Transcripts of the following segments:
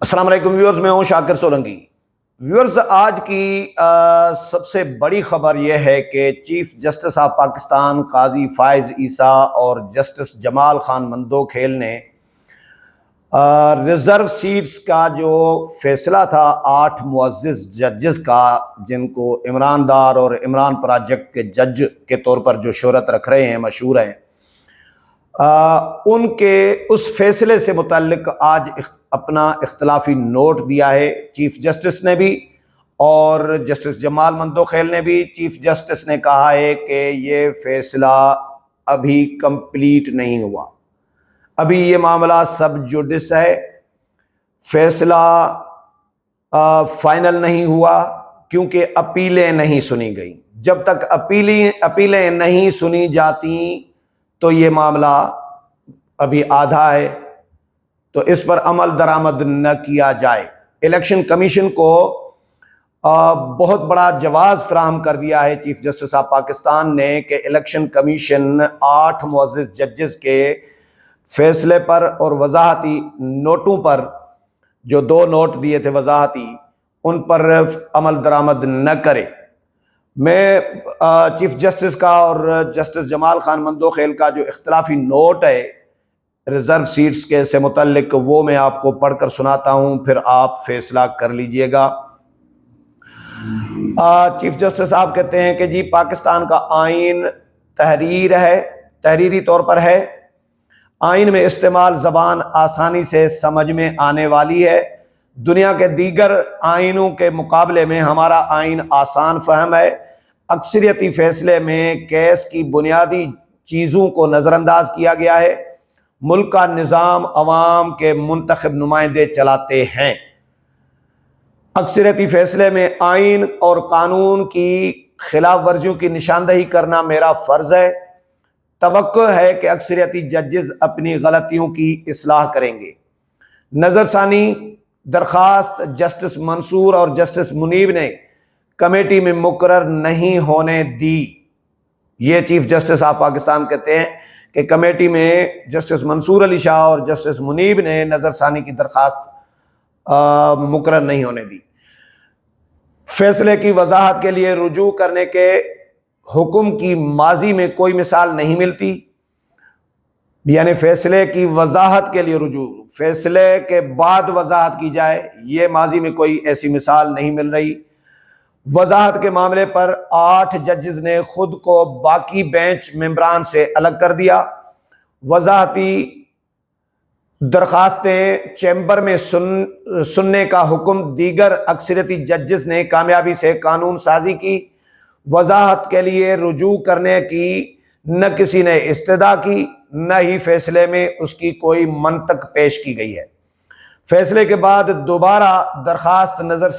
السلام علیکم ویورز، میں ہوں شاکر سولنگی۔ ویورز، آج کی سب سے بڑی خبر یہ ہے کہ چیف جسٹس آف پاکستان قاضی فائز عیسیٰ اور جسٹس جمال خان مندوخیل نے ریزرو سیٹس کا جو فیصلہ تھا 8 معزز ججز کا، جن کو عمران ڈار اور عمران پروجیکٹ کے جج کے طور پر جو شہرت رکھ رہے ہیں، مشہور ہیں، ان کے اس فیصلے سے متعلق آج اپنا اختلافی نوٹ دیا ہے چیف جسٹس نے بھی اور جسٹس جمال مندوخیل نے بھی۔ چیف جسٹس نے کہا ہے کہ یہ فیصلہ ابھی کمپلیٹ نہیں ہوا، ابھی یہ معاملہ سب جوڈس ہے، فیصلہ فائنل نہیں ہوا کیونکہ اپیلیں نہیں سنی گئیں۔ جب تک اپیلیں نہیں سنی جاتی تو یہ معاملہ ابھی آدھا ہے، تو اس پر عمل درآمد نہ کیا جائے۔ الیکشن کمیشن کو بہت بڑا جواز فراہم کر دیا ہے چیف جسٹس آف پاکستان نے کہ الیکشن کمیشن 8 معزز ججز کے فیصلے پر اور وضاحتی نوٹوں پر، جو 2 نوٹ دیے تھے وضاحتی، ان پر عمل درآمد نہ کرے۔ میں چیف جسٹس کا اور جسٹس جمال خان مندوخیل کا جو اختلافی نوٹ ہے ریزرو سیٹس کے سے متعلق، وہ میں آپ کو پڑھ کر سناتا ہوں، پھر آپ فیصلہ کر لیجئے گا۔ چیف جسٹس صاحب کہتے ہیں کہ جی، پاکستان کا آئین تحریری طور پر ہے، آئین میں استعمال زبان آسانی سے سمجھ میں آنے والی ہے، دنیا کے دیگر آئینوں کے مقابلے میں ہمارا آئین آسان فہم ہے، اکثریتی فیصلے میں کیس کی بنیادی چیزوں کو نظر انداز کیا گیا ہے، ملک کا نظام عوام کے منتخب نمائندے چلاتے ہیں، اکثریتی فیصلے میں آئین اور قانون کی خلاف ورزیوں کی نشاندہی کرنا میرا فرض ہے، توقع ہے کہ اکثریتی ججز اپنی غلطیوں کی اصلاح کریں گے۔ نظر ثانی درخواست جسٹس منصور اور جسٹس منیب نے کمیٹی میں مقرر نہیں ہونے دی۔ یہ چیف جسٹس آف پاکستان کہتے ہیں کہ کمیٹی میں جسٹس منصور علی شاہ اور جسٹس منیب نے نظر ثانی کی درخواست مقرر نہیں ہونے دی۔ فیصلے کی وضاحت کے لیے رجوع کرنے کے حکم کی ماضی میں کوئی مثال نہیں ملتی، یعنی فیصلے کی وضاحت کے لیے رجوع، فیصلے کے بعد وضاحت کی جائے، یہ ماضی میں کوئی ایسی مثال نہیں مل رہی۔ وضاحت کے معاملے پر 8 ججز نے خود کو باقی بینچ ممبران سے الگ کر دیا۔ وضاحتی درخواستیں چیمبر میں سننے کا حکم دیگر اکثریتی ججز نے کامیابی سے قانون سازی کی۔ وضاحت کے لیے رجوع کرنے کی نہ کسی نے استدعا کی، نہ ہی فیصلے میں اس کی کوئی منطق پیش کی گئی ہے۔ فیصلے کے بعد دوبارہ درخواست نظر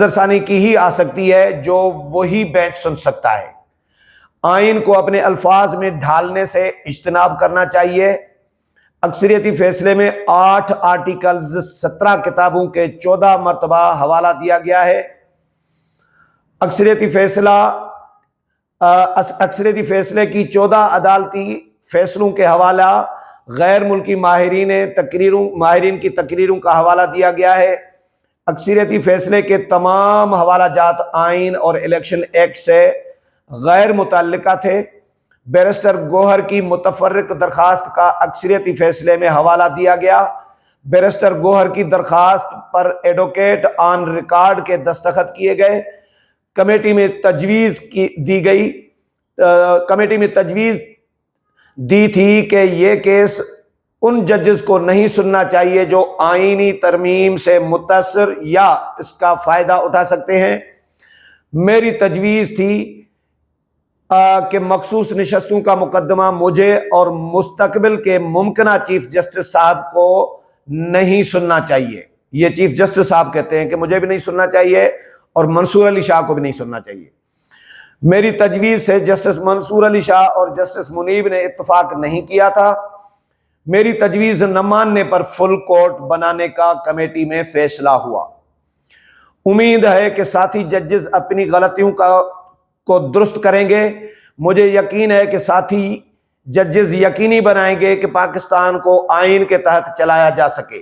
ثانی کی ہی آ سکتی ہے، جو وہی بینچ سن سکتا ہے۔ آئین کو اپنے الفاظ میں ڈھالنے سے اجتناب کرنا چاہیے۔ اکثریتی فیصلے میں 8 آرٹیکلز 17 کتابوں کے 14 مرتبہ حوالہ دیا گیا ہے۔ اکثریتی فیصلے کی 14 عدالتی فیصلوں کے حوالہ غیر ملکی ماہرین کی تقریروں کا حوالہ دیا گیا ہے۔ اکثریتی فیصلے کے تمام حوالہ جات آئین اور الیکشن ایکٹ سے غیر متعلقہ تھے۔ بیرسٹر گوہر کی متفرق درخواست کا اکثریتی فیصلے میں حوالہ دیا گیا۔ بیرسٹر گوہر کی درخواست پر ایڈوکیٹ آن ریکارڈ کے دستخط کیے گئے۔ کمیٹی میں تجویز دی تھی کہ یہ کیس ان ججز کو نہیں سننا چاہیے جو آئینی ترمیم سے متاثر یا اس کا فائدہ اٹھا سکتے ہیں۔ میری تجویز تھی کہ مخصوص نشستوں کا مقدمہ مجھے اور مستقبل کے ممکنہ چیف جسٹس صاحب کو نہیں سننا چاہیے۔ یہ چیف جسٹس صاحب کہتے ہیں کہ مجھے بھی نہیں سننا چاہیے اور منصور علی شاہ کو بھی نہیں سننا چاہیے۔ میری تجویز سے جسٹس منصور علی شاہ اور جسٹس منیب نے اتفاق نہیں کیا تھا۔ میری تجویز نہ ماننے پر فل کورٹ بنانے کا کمیٹی میں فیصلہ ہوا۔ امید ہے کہ ساتھی ججز اپنی غلطیوں کو درست کریں گے۔ مجھے یقین ہے کہ ساتھی ججز یقینی بنائیں گے کہ پاکستان کو آئین کے تحت چلایا جا سکے۔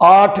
8,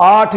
8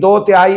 2/3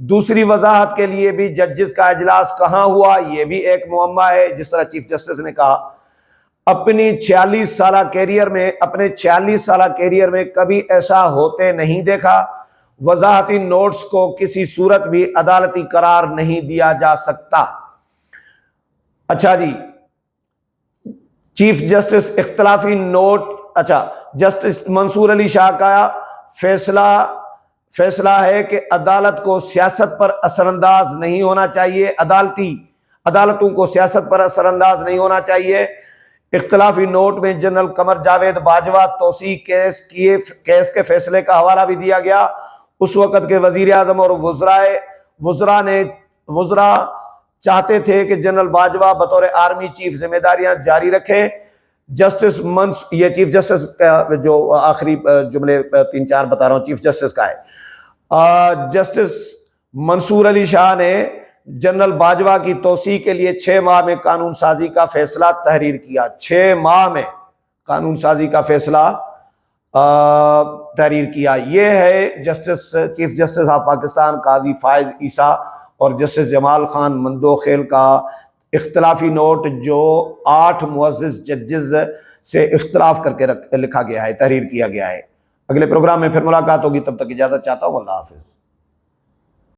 دوسری وضاحت کے لیے بھی ججز کا اجلاس کہاں ہوا یہ بھی ایک معمہ ہے. جس طرح چیف جسٹس نے کہا اپنے 46 سالہ کیریئر میں کبھی ایسا ہوتے نہیں دیکھا. وضاحتی نوٹس کو کسی صورت بھی عدالتی قرار نہیں دیا جا سکتا. اچھا جی، چیف جسٹس اختلافی نوٹ. اچھا، جسٹس منصور علی شاہ کا فیصلہ ہے کہ عدالت کو سیاست پر اثر انداز نہیں ہونا چاہیے، عدالتوں کو سیاست پر اثر انداز نہیں ہونا چاہیے. اختلافی نوٹ میں جنرل قمر جاوید باجوہ توسیع کیس کے فیصلے کا حوالہ بھی دیا گیا. اس وقت کے وزیر اعظم اور وزراء چاہتے تھے کہ جنرل باجوہ بطور آرمی چیف ذمہ داریاں جاری رکھیں. یہ چیف جسٹس کا جو آخری جملے 3-4 بتا رہا ہوں چیف جسٹس کا ہے. جسٹس منصور علی شاہ نے جنرل باجوہ کی توسیع کے لیے 6 ماہ میں قانون سازی کا فیصلہ تحریر کیا. 6 ماہ میں قانون سازی کا فیصلہ تحریر کیا. یہ ہے چیف جسٹس آف پاکستان قاضی فائز عیسیٰ اور جسٹس جمال خان مندوخیل کا اختلافی نوٹ جو 8 معزز ججز سے اختلاف کر کے لکھا گیا ہے، تحریر کیا گیا ہے. اگلے پروگرام میں پھر ملاقات ہوگی، تب تک اجازت چاہتا ہوں. اللہ حافظ.